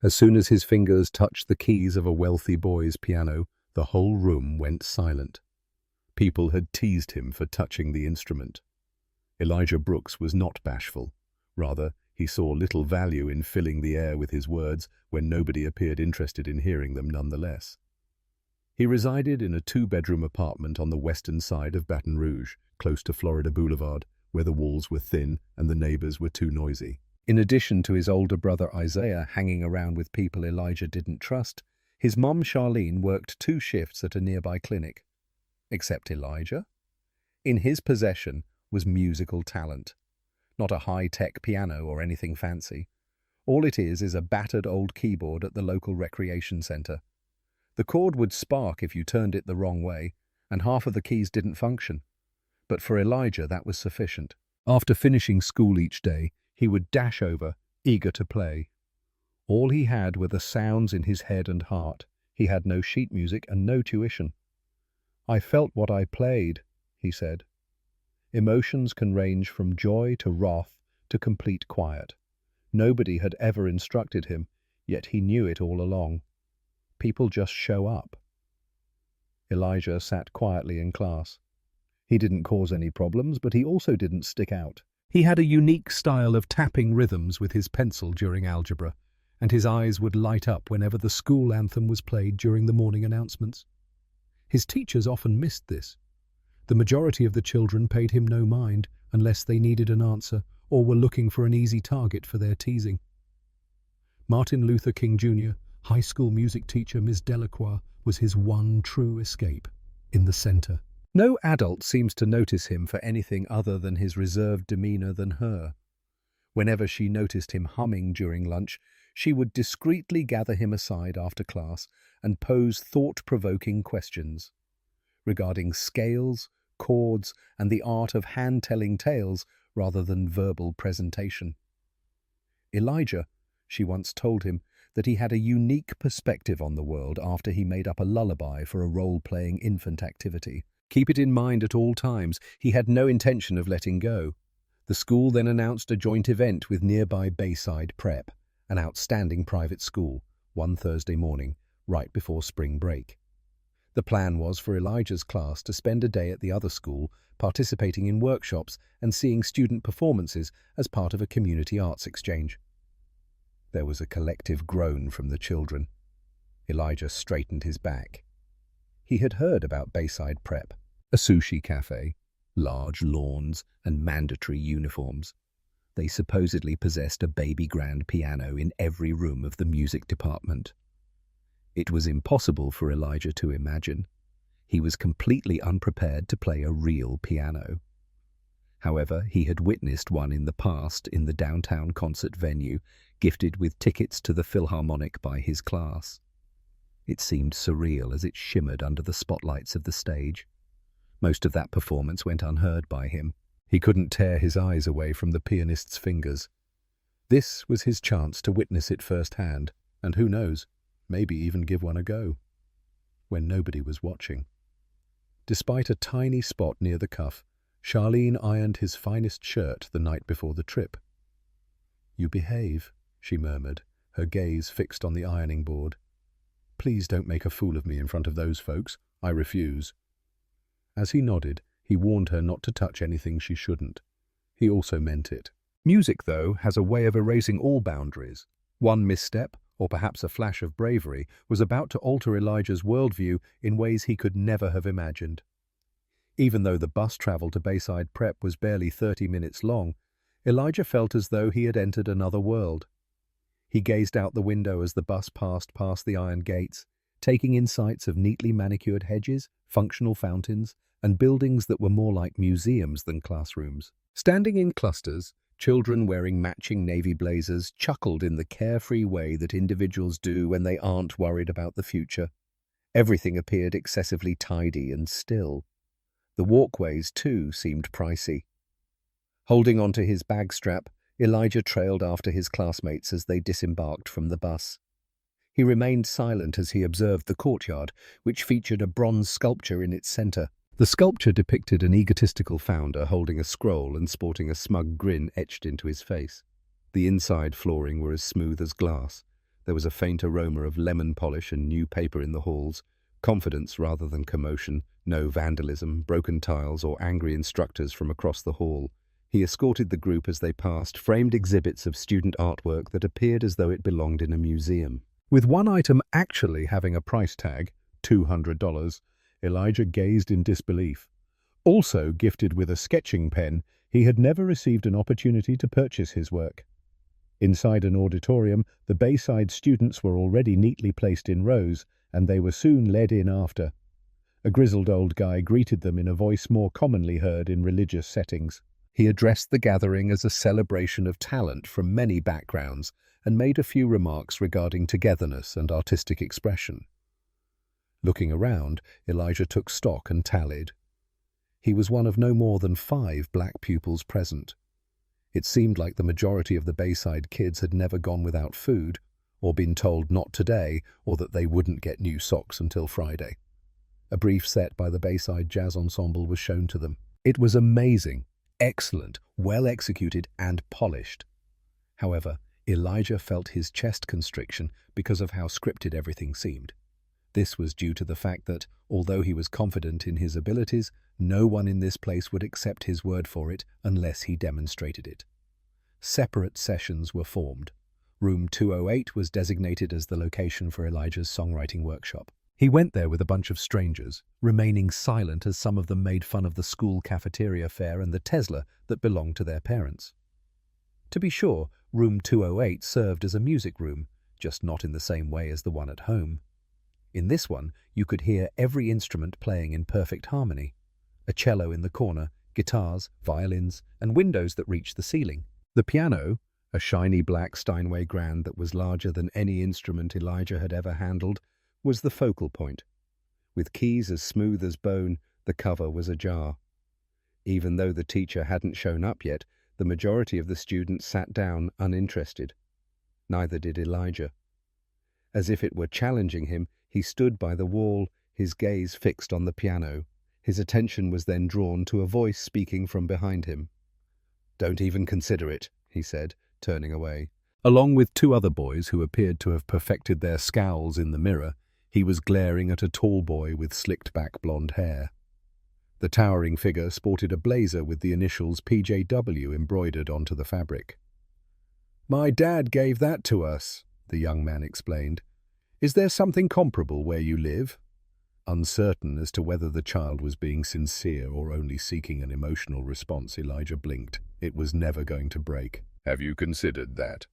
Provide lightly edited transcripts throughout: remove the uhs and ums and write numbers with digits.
As soon as his fingers touched the keys of a wealthy boy's piano, the whole room went silent. People had teased him for touching the instrument. Elijah Brooks was not bashful. Rather, he saw little value in filling the air with his words when nobody appeared interested in hearing them nonetheless. He resided in a two-bedroom apartment on the western side of Baton Rouge, close to Florida Boulevard, where the walls were thin and the neighbors were too noisy. In addition to his older brother Isaiah hanging around with people Elijah didn't trust, his mom Charlene worked 2 shifts at a nearby clinic. Except Elijah? In his possession was musical talent. Not a high-tech piano or anything fancy. All it is a battered old keyboard at the local recreation center. The chord would spark if you turned it the wrong way, and half of the keys didn't function. But for Elijah, that was sufficient. After finishing school each day, he would dash over, eager to play. All he had were the sounds in his head and heart. He had no sheet music and no tuition. "I felt what I played," he said. Emotions can range from joy to wrath to complete quiet. Nobody had ever instructed him, yet he knew it all along. People just show up. Elijah sat quietly in class. He didn't cause any problems, but he also didn't stick out. He had a unique style of tapping rhythms with his pencil during algebra, and his eyes would light up whenever the school anthem was played during the morning announcements. His teachers often missed this. The majority of the children paid him no mind unless they needed an answer or were looking for an easy target for their teasing. Martin Luther King Jr., high school music teacher Ms. Delacroix, was his one true escape, in the center. No adult seems to notice him for anything other than his reserved demeanor than her. Whenever she noticed him humming during lunch, she would discreetly gather him aside after class and pose thought-provoking questions regarding scales, chords, and the art of hand-telling tales rather than verbal presentation. Elijah, she once told him, that he had a unique perspective on the world after he made up a lullaby for a role-playing infant activity. Keep it in mind at all times, he had no intention of letting go. The school then announced a joint event with nearby Bayside Prep, an outstanding private school, one Thursday morning, right before spring break. The plan was for Elijah's class to spend a day at the other school, participating in workshops and seeing student performances as part of a community arts exchange. There was a collective groan from the children. Elijah straightened his back. He had heard about Bayside Prep, a sushi cafe, large lawns and mandatory uniforms. They supposedly possessed a baby grand piano in every room of the music department. It was impossible for Elijah to imagine. He was completely unprepared to play a real piano. However, he had witnessed one in the past in the downtown concert venue, gifted with tickets to the Philharmonic by his class. It seemed surreal as it shimmered under the spotlights of the stage. Most of that performance went unheard by him. He couldn't tear his eyes away from the pianist's fingers. This was his chance to witness it firsthand, and who knows, maybe even give one a go, when nobody was watching. Despite a tiny spot near the cuff, Charlene ironed his finest shirt the night before the trip. "You behave," she murmured, her gaze fixed on the ironing board. "Please don't make a fool of me in front of those folks. I refuse." As he nodded, he warned her not to touch anything she shouldn't. He also meant it. Music, though, has a way of erasing all boundaries. One misstep, or perhaps a flash of bravery, was about to alter Elijah's worldview in ways he could never have imagined. Even though the bus travel to Bayside Prep was barely 30 minutes long, Elijah felt as though he had entered another world. He gazed out the window as the bus passed past the iron gates, taking in sights of neatly manicured hedges, functional fountains, and buildings that were more like museums than classrooms. Standing in clusters, children wearing matching navy blazers chuckled in the carefree way that individuals do when they aren't worried about the future. Everything appeared excessively tidy and still. The walkways, too, seemed pricey. Holding onto his bag strap, Elijah trailed after his classmates as they disembarked from the bus. He remained silent as he observed the courtyard, which featured a bronze sculpture in its center. The sculpture depicted an egotistical founder holding a scroll and sporting a smug grin etched into his face. The inside flooring were as smooth as glass, There was a faint aroma of lemon polish and new paper in the halls, confidence rather than commotion, no vandalism, broken tiles, or angry instructors from across the hall. He escorted the group as they passed framed exhibits of student artwork that appeared as though it belonged in a museum. With one item actually having a price tag, $200, Elijah gazed in disbelief. Also gifted with a sketching pen, he had never received an opportunity to purchase his work. Inside an auditorium, the Bayside students were already neatly placed in rows, and they were soon led in after. A grizzled old guy greeted them in a voice more commonly heard in religious settings. He addressed the gathering as a celebration of talent from many backgrounds and made a few remarks regarding togetherness and artistic expression. Looking around, Elijah took stock and tallied. He was one of no more than 5 black pupils present. It seemed like the majority of the Bayside kids had never gone without food, or been told not today, or that they wouldn't get new socks until Friday. A brief set by the Bayside Jazz Ensemble was shown to them. It was amazing, excellent, well executed, and polished. However, Elijah felt his chest constriction because of how scripted everything seemed. This was due to the fact that, although he was confident in his abilities, no one in this place would accept his word for it unless he demonstrated it. Separate sessions were formed. Room 208 was designated as the location for Elijah's songwriting workshop. He went there with a bunch of strangers, remaining silent as some of them made fun of the school cafeteria fare and the Tesla that belonged to their parents. To be sure, room 208 served as a music room, just not in the same way as the one at home. In this one, you could hear every instrument playing in perfect harmony. A cello in the corner, guitars, violins, and windows that reached the ceiling. The piano, a shiny black Steinway grand that was larger than any instrument Elijah had ever handled, was the focal point. With keys as smooth as bone, the cover was ajar. Even though the teacher hadn't shown up yet, the majority of the students sat down uninterested. Neither did Elijah. As if it were challenging him, he stood by the wall, his gaze fixed on the piano. His attention was then drawn to a voice speaking from behind him. "Don't even consider it," he said, turning away. Along with 2 other boys who appeared to have perfected their scowls in the mirror, he was glaring at a tall boy with slicked-back blonde hair. The towering figure sported a blazer with the initials PJW embroidered onto the fabric. "My dad gave that to us," the young man explained. "Is there something comparable where you live?" Uncertain as to whether the child was being sincere or only seeking an emotional response, Elijah blinked. It was never going to break. "Have you considered that?"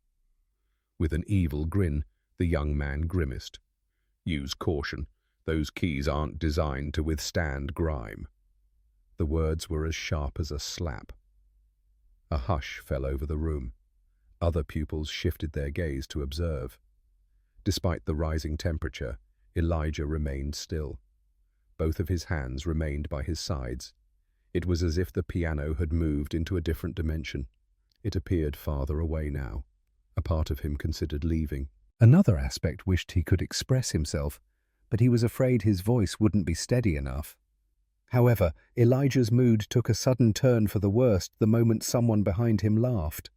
With an evil grin, the young man grimaced. "Use caution. Those keys aren't designed to withstand grime." The words were as sharp as a slap. A hush fell over the room. Other pupils shifted their gaze to observe. Despite the rising temperature, Elijah remained still. Both of his hands remained by his sides. It was as if the piano had moved into a different dimension. It appeared farther away now. A part of him considered leaving. Another aspect wished he could express himself, but he was afraid his voice wouldn't be steady enough. However, Elijah's mood took a sudden turn for the worst the moment someone behind him laughed.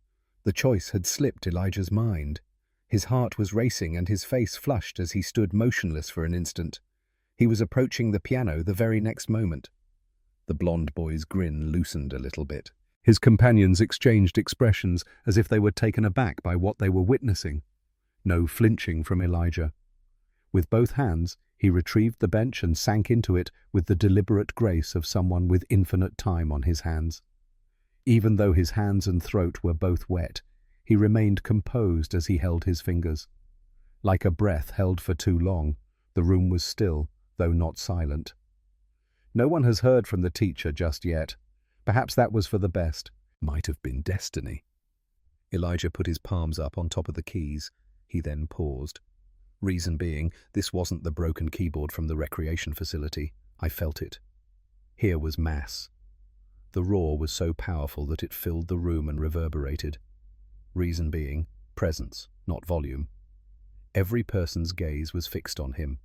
The choice had slipped Elijah's mind. His heart was racing and his face flushed as he stood motionless for an instant. He was approaching the piano the very next moment. The blonde boy's grin loosened a little bit. His companions exchanged expressions as if they were taken aback by what they were witnessing. No flinching from Elijah. With both hands, he retrieved the bench and sank into it with the deliberate grace of someone with infinite time on his hands. Even though his hands and throat were both wet, he remained composed as he held his fingers. Like a breath held for too long, the room was still, though not silent. No one has heard from the teacher just yet. Perhaps that was for the best. Might have been destiny. Elijah put his palms up on top of the keys. He then paused. Reason being, this wasn't the broken keyboard from the recreation facility. I felt it. Here was mass. The roar was so powerful that it filled the room and reverberated. Reason being, presence, not volume. Every person's gaze was fixed on him.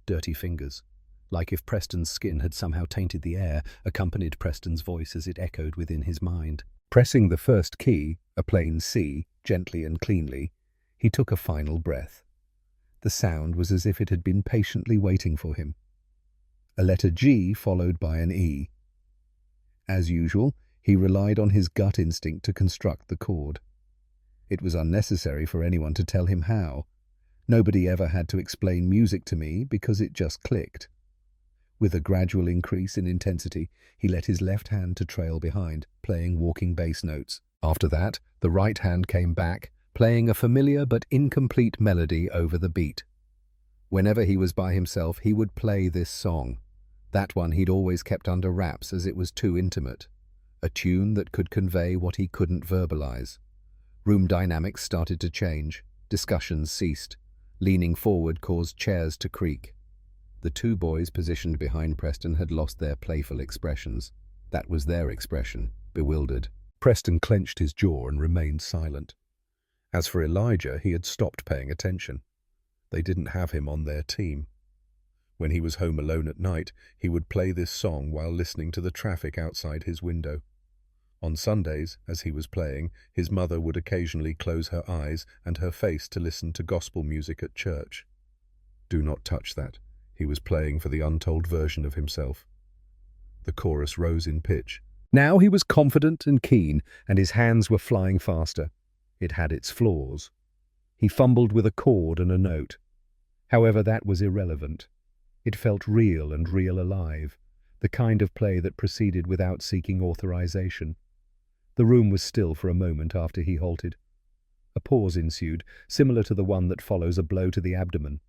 Dirty fingers. Like if Preston's skin had somehow tainted the air, accompanied Preston's voice as it echoed within his mind. Pressing the first key, a plain C, gently and cleanly, He took a final breath. The sound was as if it had been patiently waiting for him. A letter G followed by an E. As usual, he relied on his gut instinct to construct the chord. It was unnecessary for anyone to tell him how. Nobody ever had to explain music to me because it just clicked. With a gradual increase in intensity, he let his left hand to trail behind, playing walking bass notes. After that, the right hand came back, playing a familiar but incomplete melody over the beat. Whenever he was by himself, he would play this song. That one he'd always kept under wraps as it was too intimate. A tune that could convey what he couldn't verbalize. Room dynamics started to change. Discussions ceased. Leaning forward caused chairs to creak. The two boys positioned behind Preston had lost their playful expressions. That was their expression, bewildered. Preston clenched his jaw and remained silent. As for Elijah, he had stopped paying attention. They didn't have him on their team. When he was home alone at night, he would play this song while listening to the traffic outside his window. On Sundays, as he was playing, his mother would occasionally close her eyes and her face to listen to gospel music at church. Do not touch that. He was playing for the untold version of himself. The chorus rose in pitch. Now he was confident and keen, and his hands were flying faster. It had its flaws. He fumbled with a chord and a note. However, that was irrelevant. It felt real and real alive, the kind of play that proceeded without seeking authorization. The room was still for a moment after he halted. A pause ensued, similar to the one that follows a blow to the abdomen.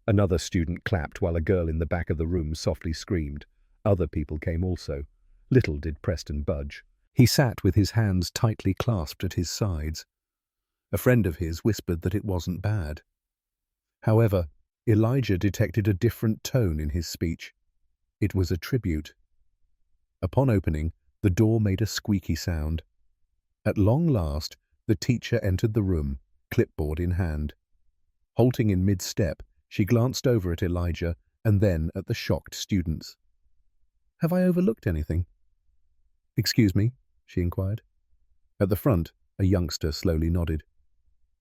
Another student clapped while a girl in the back of the room softly screamed. Other people came also. Little did Preston budge. He sat with his hands tightly clasped at his sides. A friend of his whispered that it wasn't bad. However, Elijah detected a different tone in his speech. It was a tribute. Upon opening, the door made a squeaky sound. At long last, the teacher entered the room, clipboard in hand. Halting in mid-step, she glanced over at Elijah and then at the shocked students. "Have I overlooked anything?" "Excuse me?" she inquired. At the front, a youngster slowly nodded.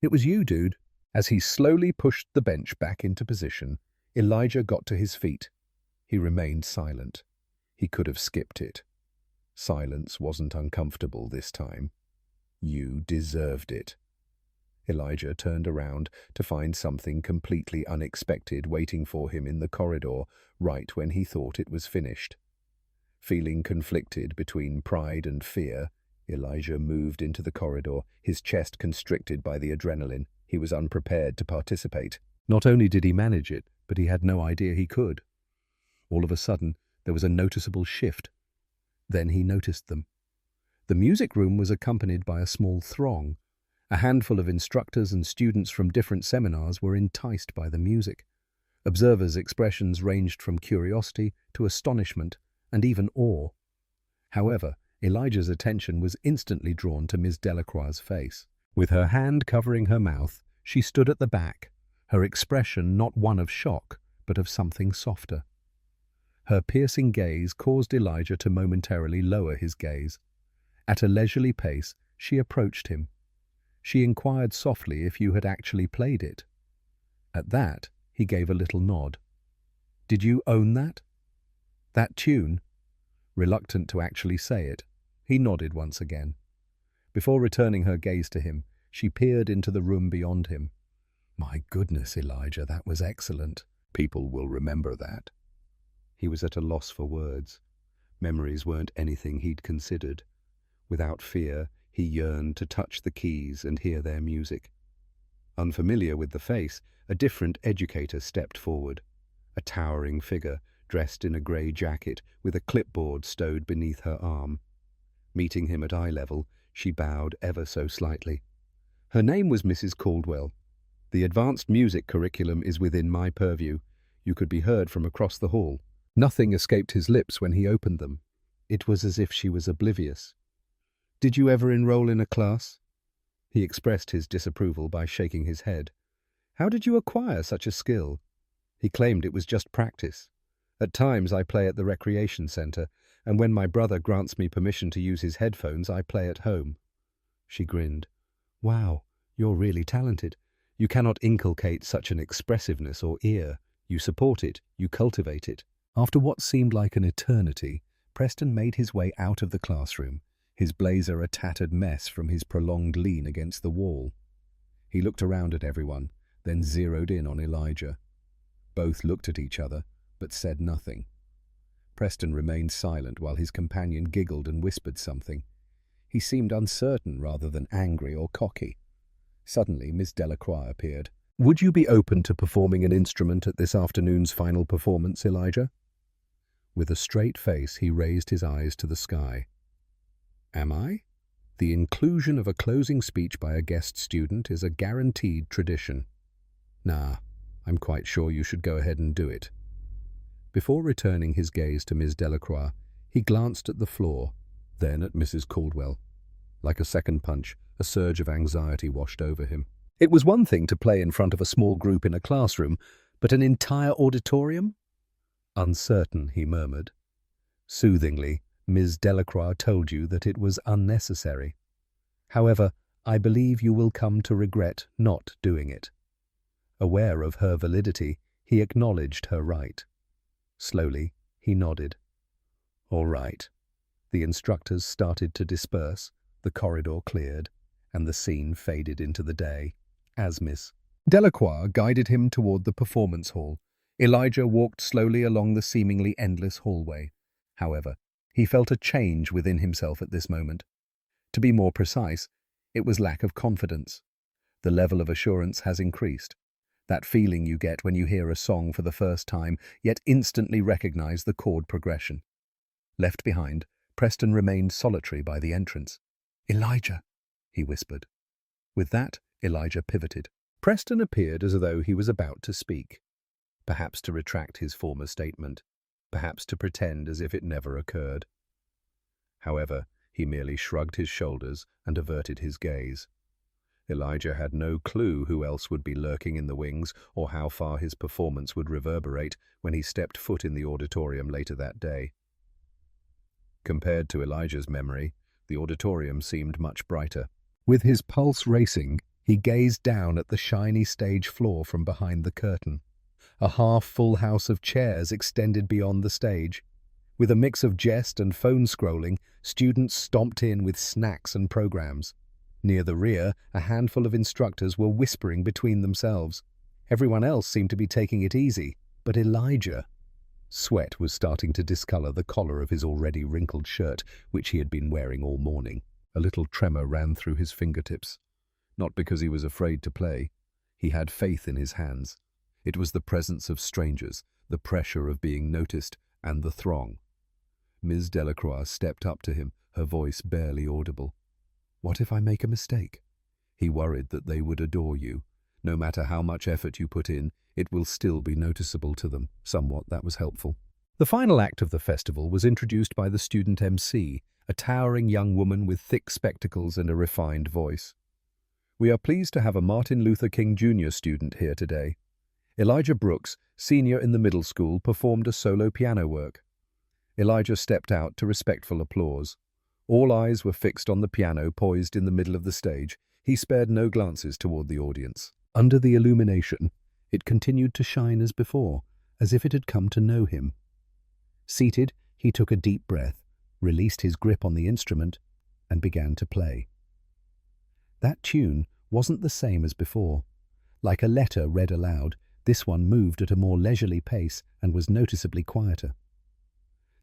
"It was you, dude." As he slowly pushed the bench back into position, Elijah got to his feet. He remained silent. He could have skipped it. Silence wasn't uncomfortable this time. You deserved it. Elijah turned around to find something completely unexpected waiting for him in the corridor right when he thought it was finished. Feeling conflicted between pride and fear, Elijah moved into the corridor, his chest constricted by the adrenaline. He was unprepared to participate. Not only did he manage it, but he had no idea he could. All of a sudden, there was a noticeable shift. Then he noticed them. The music room was accompanied by a small throng. A handful of instructors and students from different seminars were enticed by the music. Observers' expressions ranged from curiosity to astonishment and even awe. However, Elijah's attention was instantly drawn to Miss Delacroix's face. With her hand covering her mouth, she stood at the back, her expression not one of shock, but of something softer. Her piercing gaze caused Elijah to momentarily lower his gaze. At a leisurely pace, she approached him. She inquired softly if you had actually played it. At that, he gave a little nod. "Did you own that? That tune?" Reluctant to actually say it, he nodded once again. Before returning her gaze to him, she peered into the room beyond him. "My goodness, Elijah, that was excellent. People will remember that." He was at a loss for words. Memories weren't anything he'd considered. Without fear, he yearned to touch the keys and hear their music. Unfamiliar with the face, a different educator stepped forward. A towering figure, dressed in a grey jacket, with a clipboard stowed beneath her arm. Meeting him at eye level, she bowed ever so slightly. Her name was Mrs. Caldwell. "The advanced music curriculum is within my purview. You could be heard from across the hall." Nothing escaped his lips when he opened them. It was as if she was oblivious. "Did you ever enroll in a class?" He expressed his disapproval by shaking his head. "How did you acquire such a skill?" He claimed it was just practice. "At times I play at the recreation center, and when my brother grants me permission to use his headphones, I play at home." She grinned. "Wow, you're really talented. You cannot inculcate such an expressiveness or ear. You support it, you cultivate it. After what seemed like an eternity, Preston made his way out of the classroom, his blazer a tattered mess from his prolonged lean against the wall. He looked around at everyone, then zeroed in on Elijah. Both looked at each other, but said nothing. Preston remained silent while his companion giggled and whispered something. He seemed uncertain rather than angry or cocky. Suddenly, Miss Delacroix appeared. "Would you be open to performing an instrument at this afternoon's final performance, Elijah?" With a straight face, he raised his eyes to the sky. "Am I?" The inclusion of a closing speech by a guest student is a guaranteed tradition. "Nah, I'm quite sure you should go ahead and do it." Before returning his gaze to Miss Delacroix, he glanced at the floor, then at Mrs. Caldwell. Like a second punch, a surge of anxiety washed over him. It was one thing to play in front of a small group in a classroom, but an entire auditorium? "Uncertain," he murmured. Soothingly, Ms. Delacroix told you that it was unnecessary. However, I believe you will come to regret not doing it. Aware of her validity, he acknowledged her right. Slowly, he nodded. All right. The instructors started to disperse, the corridor cleared, and the scene faded into the day, as Miss Delacroix guided him toward the performance hall. Elijah walked slowly along the seemingly endless hallway. However, he felt a change within himself at this moment. To be more precise, it was lack of confidence. The level of assurance has increased. That feeling you get when you hear a song for the first time, yet instantly recognize the chord progression. Left behind, Preston remained solitary by the entrance. "Elijah," he whispered. With that, Elijah pivoted. Preston appeared as though he was about to speak. Perhaps to retract his former statement, perhaps to pretend as if it never occurred. However, he merely shrugged his shoulders and averted his gaze. Elijah had no clue who else would be lurking in the wings or how far his performance would reverberate when he stepped foot in the auditorium later that day. Compared to Elijah's memory, the auditorium seemed much brighter. With his pulse racing, he gazed down at the shiny stage floor from behind the curtain. A half-full house of chairs extended beyond the stage. With a mix of jest and phone scrolling, students stomped in with snacks and programs. Near the rear, a handful of instructors were whispering between themselves. Everyone else seemed to be taking it easy, but Elijah... Sweat was starting to discolor the collar of his already wrinkled shirt, which he had been wearing all morning. A little tremor ran through his fingertips. Not because he was afraid to play. He had faith in his hands. It was the presence of strangers, the pressure of being noticed, and the throng. Ms. Delacroix stepped up to him, her voice barely audible. "What if I make a mistake?" He worried that they would adore you. No matter how much effort you put in, it will still be noticeable to them. Somewhat that was helpful. The final act of the festival was introduced by the student MC, a towering young woman with thick spectacles and a refined voice. "We are pleased to have a Martin Luther King Jr. student here today. Elijah Brooks, senior in the middle school, performed a solo piano work." Elijah stepped out to respectful applause. All eyes were fixed on the piano poised in the middle of the stage. He spared no glances toward the audience. Under the illumination, it continued to shine as before, as if it had come to know him. Seated, he took a deep breath, released his grip on the instrument, and began to play. That tune wasn't the same as before. Like a letter read aloud, this one moved at a more leisurely pace and was noticeably quieter.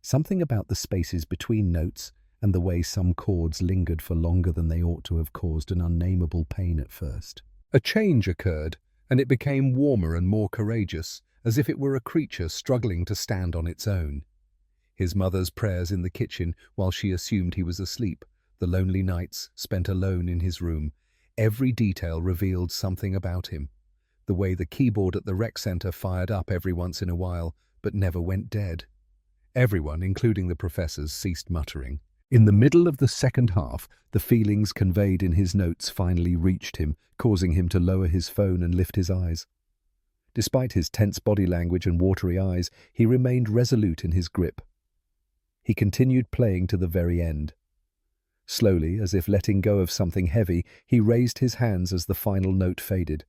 Something about the spaces between notes and the way some chords lingered for longer than they ought to have caused an unnameable pain at first. A change occurred, and it became warmer and more courageous, as if it were a creature struggling to stand on its own. His mother's prayers in the kitchen while she assumed he was asleep, the lonely nights spent alone in his room, every detail revealed something about him. The way the keyboard at the rec center fired up every once in a while, but never went dead. Everyone, including the professors, ceased muttering. In the middle of the second half, the feelings conveyed in his notes finally reached him, causing him to lower his phone and lift his eyes. Despite his tense body language and watery eyes, he remained resolute in his grip. He continued playing to the very end. Slowly, as if letting go of something heavy, he raised his hands as the final note faded.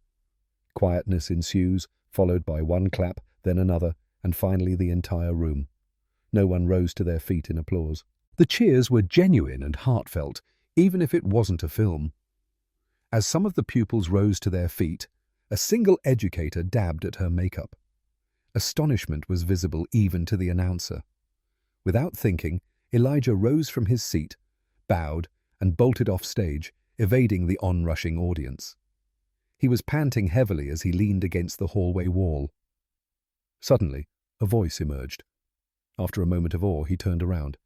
Quietness ensues, followed by one clap, then another, and finally the entire room. No one rose to their feet in applause. The cheers were genuine and heartfelt, even if it wasn't a film. As some of the pupils rose to their feet, a single educator dabbed at her makeup. Astonishment was visible even to the announcer. Without thinking, Elijah rose from his seat, bowed, and bolted off stage, evading the onrushing audience. He was panting heavily as he leaned against the hallway wall. Suddenly, a voice emerged. After a moment of awe, he turned around.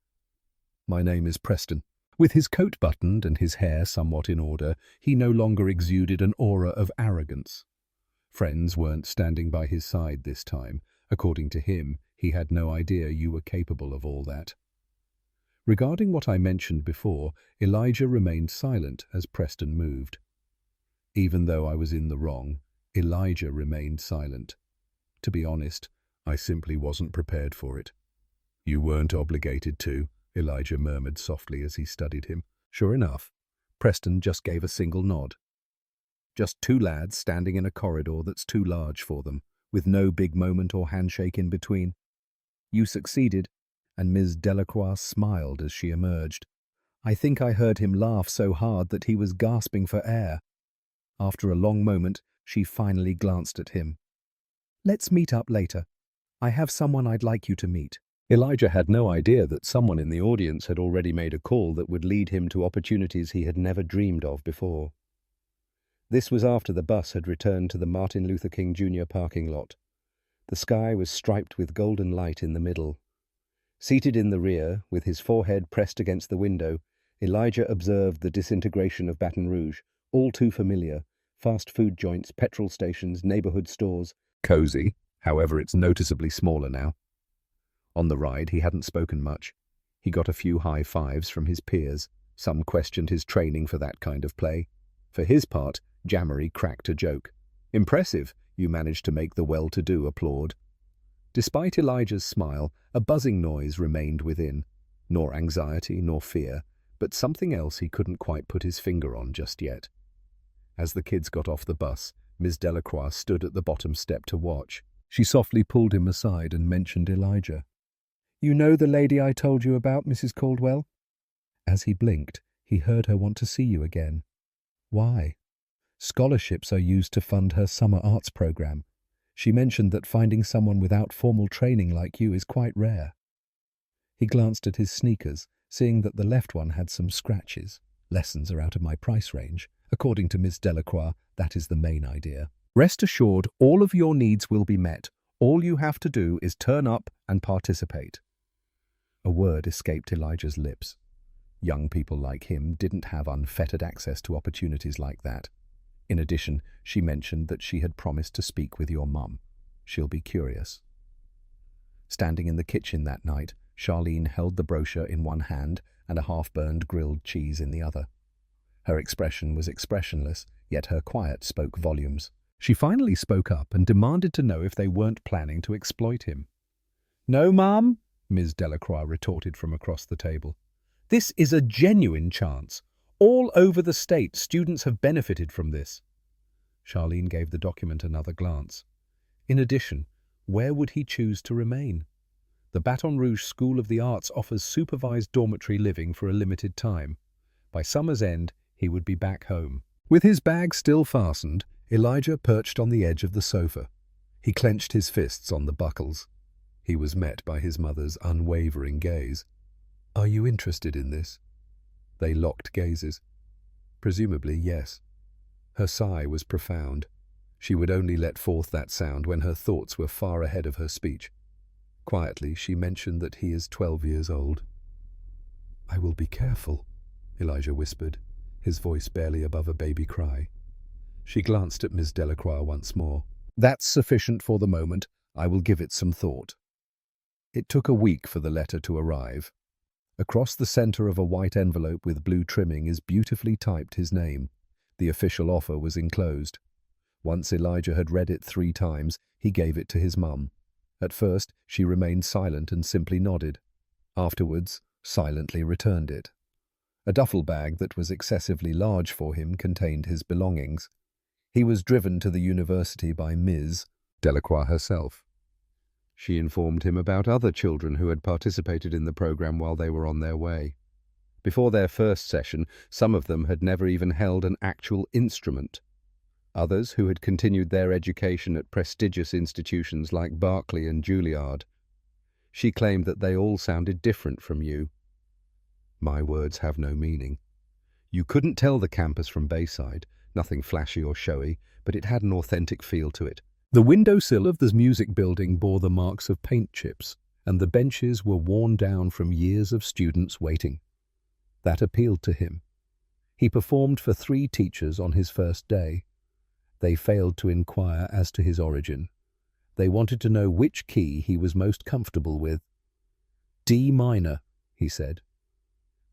"My name is Preston." With his coat buttoned and his hair somewhat in order, he no longer exuded an aura of arrogance. Friends weren't standing by his side this time. According to him, he had no idea you were capable of all that. Regarding what I mentioned before, Elijah remained silent as Preston moved. Even though I was in the wrong, Elijah remained silent. To be honest, I simply wasn't prepared for it. "You weren't obligated to," Elijah murmured softly as he studied him. Sure enough, Preston just gave a single nod. Just two lads standing in a corridor that's too large for them, with no big moment or handshake in between. "You succeeded," and Ms. Delacroix smiled as she emerged. I think I heard him laugh so hard that he was gasping for air. After a long moment, she finally glanced at him. "Let's meet up later. I have someone I'd like you to meet." Elijah had no idea that someone in the audience had already made a call that would lead him to opportunities he had never dreamed of before. This was after the bus had returned to the Martin Luther King Jr. parking lot. The sky was striped with golden light in the middle. Seated in the rear, with his forehead pressed against the window, Elijah observed the disintegration of Baton Rouge, all too familiar: fast food joints, petrol stations, neighborhood stores. Cozy, however it's noticeably smaller now. On the ride, he hadn't spoken much. He got a few high fives from his peers. Some questioned his training for that kind of play. For his part, Jammery cracked a joke. "Impressive, you managed to make the well-to-do applaud." Despite Elijah's smile, a buzzing noise remained within. Nor anxiety nor fear, but something else he couldn't quite put his finger on just yet. As the kids got off the bus, Ms. Delacroix stood at the bottom step to watch. She softly pulled him aside and mentioned Elijah. "You know the lady I told you about, Mrs. Caldwell?" As he blinked, he heard her want to see you again. "Why?" "Scholarships are used to fund her summer arts program. She mentioned that finding someone without formal training like you is quite rare." He glanced at his sneakers, seeing that the left one had some scratches. "Lessons are out of my price range. According to Miss Delacroix, that is the main idea. Rest assured, all of your needs will be met. All you have to do is turn up and participate." A word escaped Elijah's lips. Young people like him didn't have unfettered access to opportunities like that. In addition, she mentioned that she had promised to speak with your mum. She'll be curious. Standing in the kitchen that night, Charlene held the brochure in one hand and a half-burned grilled cheese in the other. Her expression was expressionless, yet her quiet spoke volumes. She finally spoke up and demanded to know if they weren't planning to exploit him. "No, ma'am," Ms. Delacroix retorted from across the table. "This is a genuine chance. All over the state, students have benefited from this." Charlene gave the document another glance. In addition, where would he choose to remain? The Baton Rouge School of the Arts offers supervised dormitory living for a limited time. By summer's end, he would be back home. With his bag still fastened, Elijah perched on the edge of the sofa. He clenched his fists on the buckles. He was met by his mother's unwavering gaze. "Are you interested in this?" They locked gazes. Presumably, yes. Her sigh was profound. She would only let forth that sound when her thoughts were far ahead of her speech. Quietly, she mentioned that he is 12 years old. "I will be careful," Elijah whispered, his voice barely above a baby cry. She glanced at Ms. Delacroix once more. "That's sufficient for the moment. I will give it some thought." It took a week for the letter to arrive. Across the center of a white envelope with blue trimming is beautifully typed his name. The official offer was enclosed. Once Elijah had read it 3 times, he gave it to his mum. At first, she remained silent and simply nodded. Afterwards, silently returned it. A duffel bag that was excessively large for him contained his belongings. He was driven to the university by Ms. Delacroix herself. She informed him about other children who had participated in the program while they were on their way. Before their first session, some of them had never even held an actual instrument. Others, who had continued their education at prestigious institutions like Berkeley and Juilliard. She claimed that they all sounded different from you. My words have no meaning. You couldn't tell the campus from Bayside, nothing flashy or showy, but it had an authentic feel to it. The windowsill of the music building bore the marks of paint chips, and the benches were worn down from years of students waiting. That appealed to him. He performed for 3 teachers on his first day. They failed to inquire as to his origin. They wanted to know which key he was most comfortable with. D minor, he said.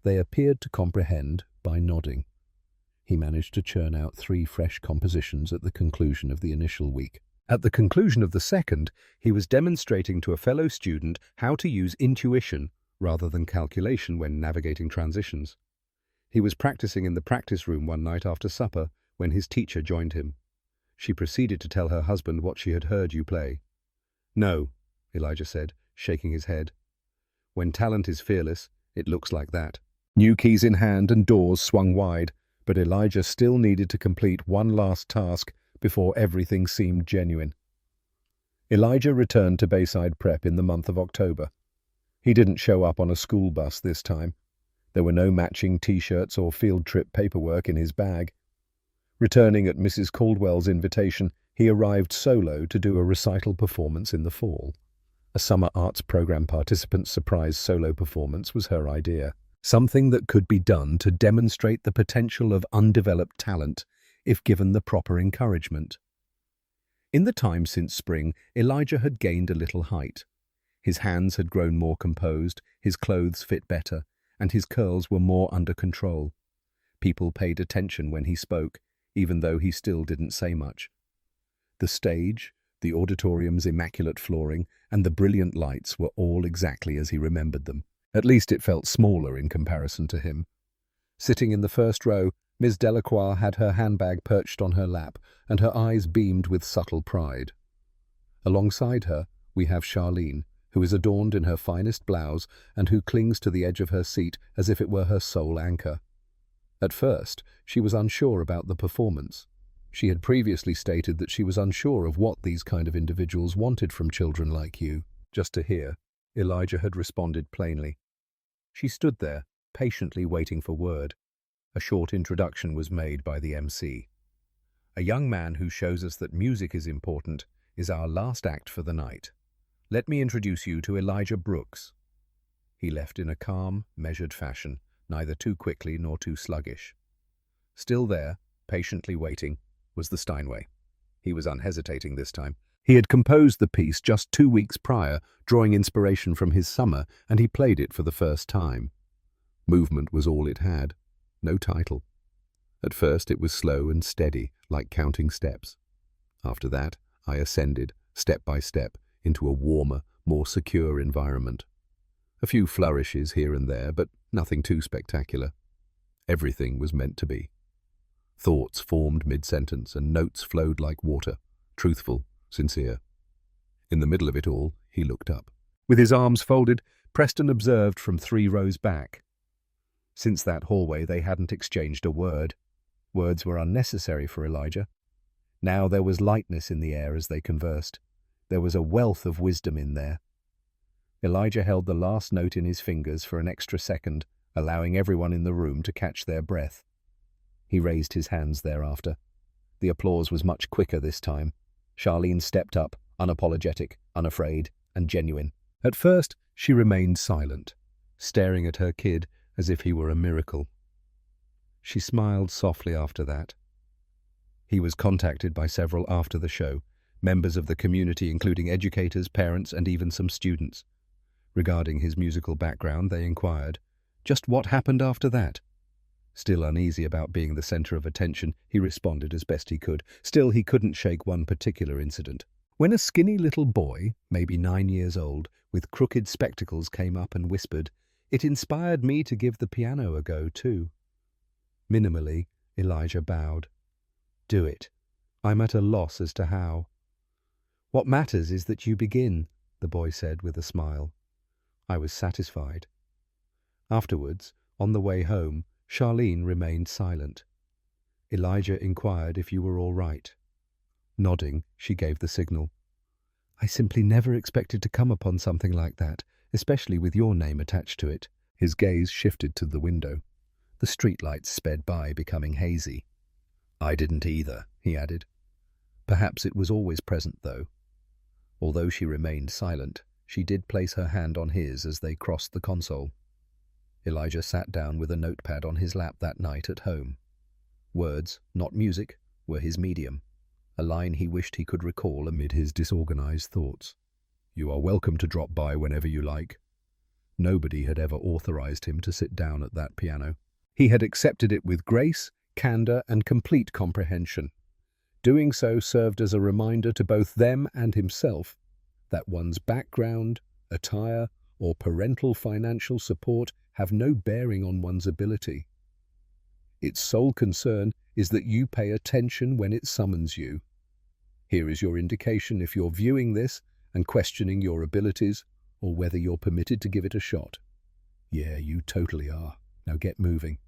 They appeared to comprehend by nodding. He managed to churn out 3 fresh compositions at the conclusion of the initial week. At the conclusion of the second, he was demonstrating to a fellow student how to use intuition rather than calculation when navigating transitions. He was practicing in the practice room one night after supper when his teacher joined him. She proceeded to tell her husband what she had heard you play. No, Elijah said, shaking his head. When talent is fearless, it looks like that. New keys in hand and doors swung wide, but Elijah still needed to complete one last task before everything seemed genuine. Elijah returned to Bayside Prep in the month of October. He didn't show up on a school bus this time. There were no matching T-shirts or field trip paperwork in his bag. Returning at Mrs. Caldwell's invitation, he arrived solo to do a recital performance in the fall. A summer arts program participant's surprise solo performance was her idea. Something that could be done to demonstrate the potential of undeveloped talent if given the proper encouragement. In the time since spring, Elijah had gained a little height. His hands had grown more composed, his clothes fit better, and his curls were more under control. People paid attention when he spoke, even though he still didn't say much. The stage, the auditorium's immaculate flooring, and the brilliant lights were all exactly as he remembered them. At least it felt smaller in comparison to him. Sitting in the first row, Ms. Delacroix had her handbag perched on her lap, and her eyes beamed with subtle pride. Alongside her, we have Charlene, who is adorned in her finest blouse and who clings to the edge of her seat as if it were her sole anchor. At first, she was unsure about the performance. She had previously stated that she was unsure of what these kind of individuals wanted from children like you. Just to hear, Elijah had responded plainly. She stood there, patiently waiting for word. A short introduction was made by the MC. A young man who shows us that music is important is our last act for the night. Let me introduce you to Elijah Brooks. He left in a calm, measured fashion, neither too quickly nor too sluggish. Still there, patiently waiting, was the Steinway. He was unhesitating this time. He had composed the piece just 2 weeks prior, drawing inspiration from his summer, and he played it for the first time. Movement was all it had, no title. At first it was slow and steady, like counting steps. After that, I ascended, step by step, into a warmer, more secure environment. A few flourishes here and there, but nothing too spectacular. Everything was meant to be. Thoughts formed mid-sentence and notes flowed like water, truthful, sincere. In the middle of it all, he looked up. With his arms folded, Preston observed from 3 rows back. Since that hallway, they hadn't exchanged a word. Words were unnecessary for Elijah. Now there was lightness in the air as they conversed. There was a wealth of wisdom in there. Elijah held the last note in his fingers for an extra second, allowing everyone in the room to catch their breath. He raised his hands thereafter. The applause was much quicker this time. Charlene stepped up, unapologetic, unafraid, and genuine. At first, she remained silent, staring at her kid as if he were a miracle. She smiled softly after that. He was contacted by several after the show, members of the community including educators, parents, and even some students. Regarding his musical background, they inquired, "Just what happened after that?" Still uneasy about being the center of attention, he responded as best he could. Still, he couldn't shake one particular incident. When a skinny little boy, maybe 9 years old, with crooked spectacles came up and whispered, "It inspired me to give the piano a go too." Minimally, Elijah bowed. "Do it. I'm at a loss as to how. What matters is that you begin, the boy said with a smile. I was satisfied. Afterwards, on the way home, Charlene remained silent. Elijah inquired if you were all right. Nodding, she gave the signal. I simply never expected to come upon something like that, especially with your name attached to it. His gaze shifted to the window. The streetlights sped by, becoming hazy. I didn't either, he added. Perhaps it was always present, though. Although she remained silent, she did place her hand on his as they crossed the console. Elijah sat down with a notepad on his lap that night at home. Words, not music, were his medium, a line he wished he could recall amid his disorganized thoughts. You are welcome to drop by whenever you like. Nobody had ever authorized him to sit down at that piano. He had accepted it with grace, candor, and complete comprehension. Doing so served as a reminder to both them and himself that one's background, attire, or parental financial support have no bearing on one's ability. Its sole concern is that you pay attention when it summons you. Here is your indication if you're viewing this and questioning your abilities, or whether you're permitted to give it a shot. Yeah, you totally are. Now get moving.